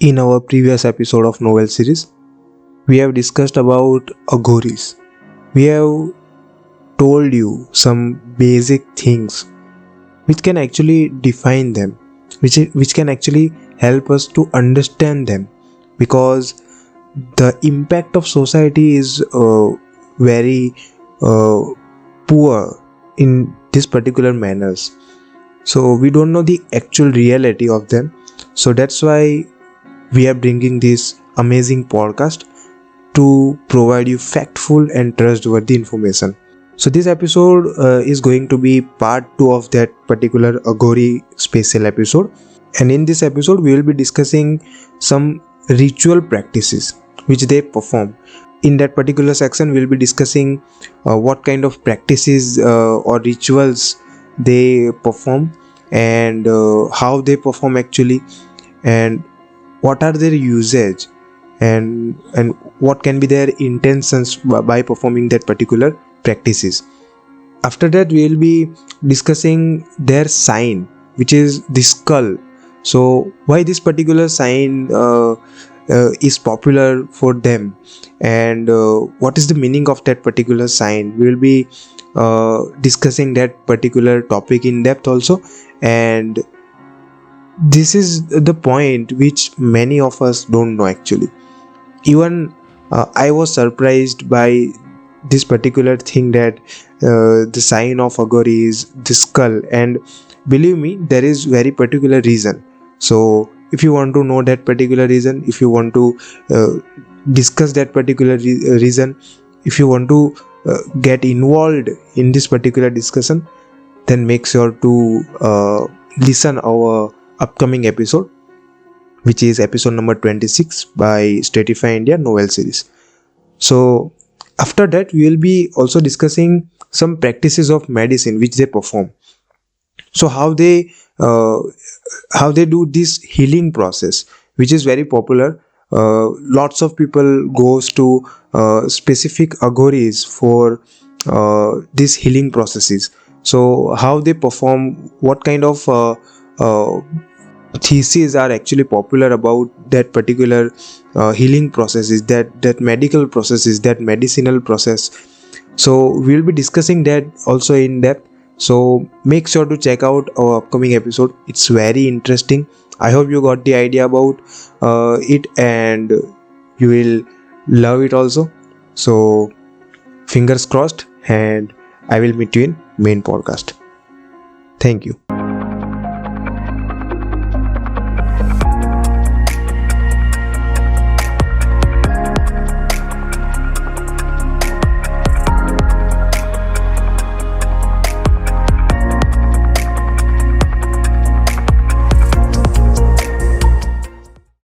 In our previous episode of Knowell series, we have discussed about aghoris. We have told you some basic things which can actually define them, which can actually help us to understand them, because the impact of society is very poor in this particular manners. So we don't know the actual reality of them. So that's why we are bringing this amazing podcast to provide you factful and trustworthy information. So this episode is going to be part 2 of that particular Aghori special episode. And in this episode, we will be discussing some ritual practices which they perform. In that particular section, we will be discussing what kind of practices or rituals they perform, and how they perform actually, and what are their usage, and what can be their intentions by performing that particular practices. After that, we will be discussing their sign, which is the skull. So why this particular sign is popular for them, and what is the meaning of that particular sign. We will be discussing that particular topic in depth also, and this is the point which many of us don't know actually. Even I was surprised by this particular thing, that the sign of Aghori is the skull, and believe me, there is very particular reason. So if you want to know that particular reason, if you want to discuss that particular reason, if you want to get involved in this particular discussion, then make sure to listen our upcoming episode, which is episode number 26 by Stratify India Knowell series. So after that, we will be also discussing some practices of medicine which they perform. So how they do this healing process, which is very popular. Lots of people goes to specific aghoris for these healing processes. So how they perform, what kind of theses are actually popular about that particular healing processes, that medical processes, that medicinal process. So we'll be discussing that also in depth. So make sure to check out our upcoming episode. It's very interesting. I hope you got the idea about it, and you will love it also. So fingers crossed, and I will meet you in main podcast. Thank you.